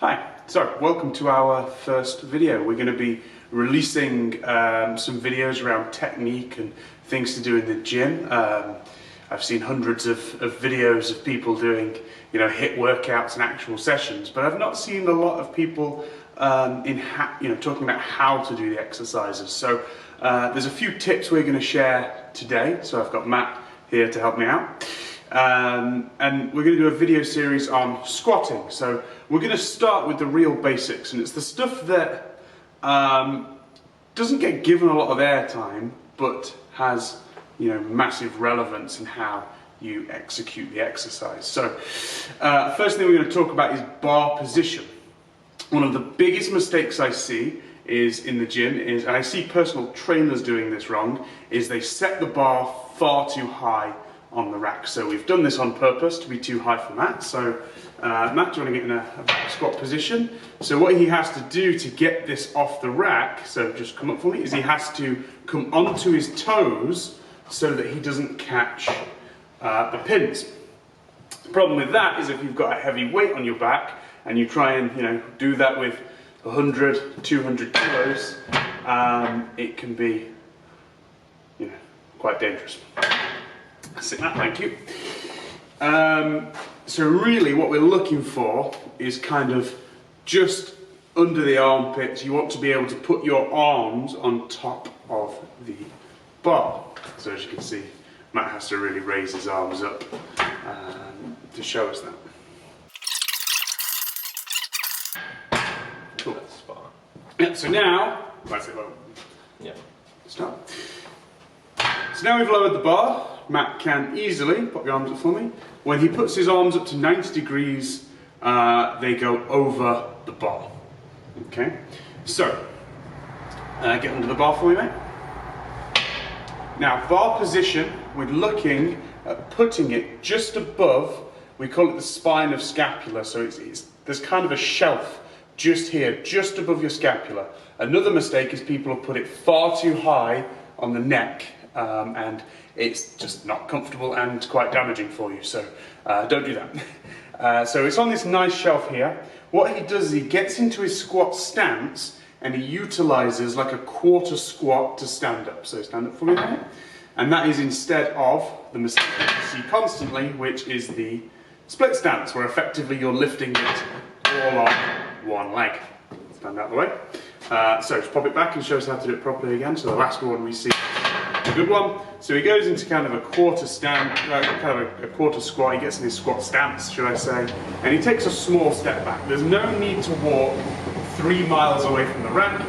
Hi, so welcome to our first video. We're going to be releasing some videos around technique and things to do in the gym. I've seen hundreds of videos of people doing, HIIT workouts and actual sessions, but I've not seen a lot of people talking about how to do the exercises. So there's a few tips we're going to share today. So I've got Matt here to help me out. And we're going to do a video series on squatting. So we're going to start with the real basics, and it's the stuff that doesn't get given a lot of airtime, but has massive relevance in how you execute the exercise. So first thing we're going to talk about is bar position. One of the biggest mistakes I see is in the gym is, and I see personal trainers doing this wrong, is they set the bar far too high on the rack. So we've done this on purpose to be too high for Matt. So Matt, do you want to get in a back squat position? So what he has to do to get this off the rack, so just come up for me, is he has to come onto his toes so that he doesn't catch the pins. The problem with that is if you've got a heavy weight on your back and you try and do that with 100, 200 kilos, it can be quite dangerous. That's it, Matt, thank you. So really what we're looking for is kind of just under the armpits. You want to be able to put your arms on top of the bar. So as you can see, Matt has to really raise his arms up to show us that. Cool. That's spot on. Yeah, so now, that's it, well, Yeah. start. So now we've lowered the bar. Matt can easily, pop your arms up for me. When he puts his arms up to 90 degrees, they go over the bar. Okay, so get under the bar for me, mate. Now, bar position, we're looking at putting it just above, we call it the spine of scapula. So there's kind of a shelf just here, just above your scapula. Another mistake is people have put it far too high on the neck, and it's just not comfortable and quite damaging for you, so don't do that. So it's on this nice shelf here. What he does is he gets into his squat stance and he utilizes like a quarter squat to stand up. So stand up for me there. And that is instead of the mistake that you see constantly, which is the split stance, where effectively you're lifting it all on one leg. Stand out the way. So just pop it back and show us how to do it properly again. So the last one we see, a good one. So he goes into kind of a quarter stand, kind of a quarter squat. He gets in his squat stance, should I say, and he takes a small step back. There's no need to walk 3 miles away from the rack.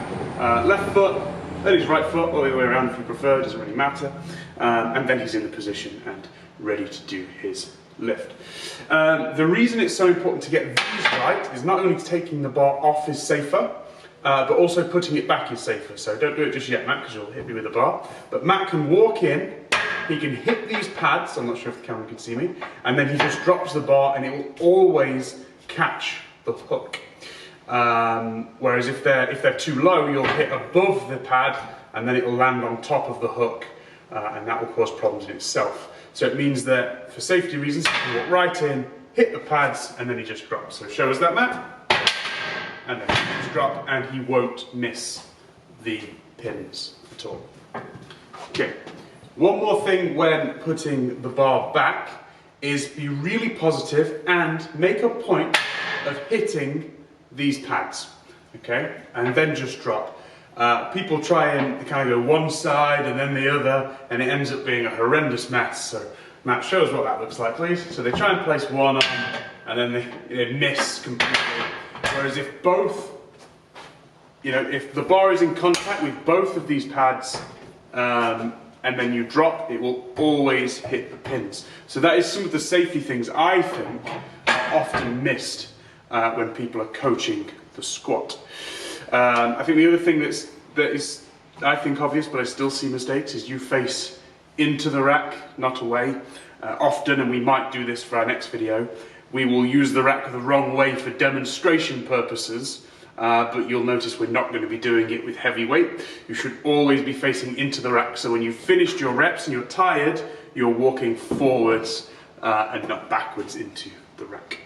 Left foot, then his right foot, all the way around if you prefer, it doesn't really matter. And then he's in the position and ready to do his lift. The reason it's so important to get these right is not only taking the bar off is safer, but also putting it back is safer. So don't do it just yet, Matt, because you'll hit me with the bar. But Matt can walk in, he can hit these pads, I'm not sure if the camera can see me, and then he just drops the bar and it will always catch the hook. Whereas if they're too low, you'll hit above the pad and then it will land on top of the hook, and that will cause problems in itself. So it means that for safety reasons, you can walk right in, hit the pads, and then he just drops. So show us that, Matt. And then he just drop, and he won't miss the pins at all. Okay, one more thing when putting the bar back is be really positive and make a point of hitting these pads, okay? And then just drop. People try and kind of go one side and then the other, and it ends up being a horrendous mess. So Matt, show us what that looks like, please. So they try and place one on, and then they miss completely. Whereas if both, if the bar is in contact with both of these pads, and then you drop, it will always hit the pins. So that is some of the safety things I think are often missed when people are coaching the squat. I think the other thing that is I think obvious, but I still see mistakes, is you face into the rack, not away. Often, and we might do this for our next video, we will use the rack the wrong way for demonstration purposes, but you'll notice we're not going to be doing it with heavy weight. You should always be facing into the rack, so when you've finished your reps and you're tired, you're walking forwards and not backwards into the rack.